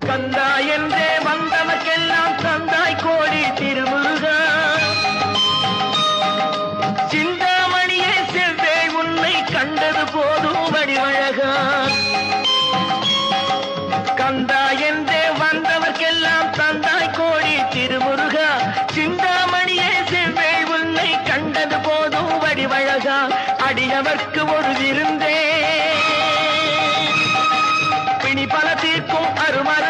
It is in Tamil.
கந்தா என்றே வந்தவர்க்கெல்லாம் தந்தாய் கோடி திருமுருகா. சிந்தாமணியே செவ்வே உன்னை கண்டது போதும் வடிவழகா. கந்தா என்றே வந்தவர்க்கெல்லாம் தந்தாய் கோடி திருமுருகா. சிந்தாமணியே செவ்வே உன்னை கண்டது போதும் வடிவழகா. அடியவர்க்கு ஒரு விருந்தே பிணி பல தீர்க்கும் அருமர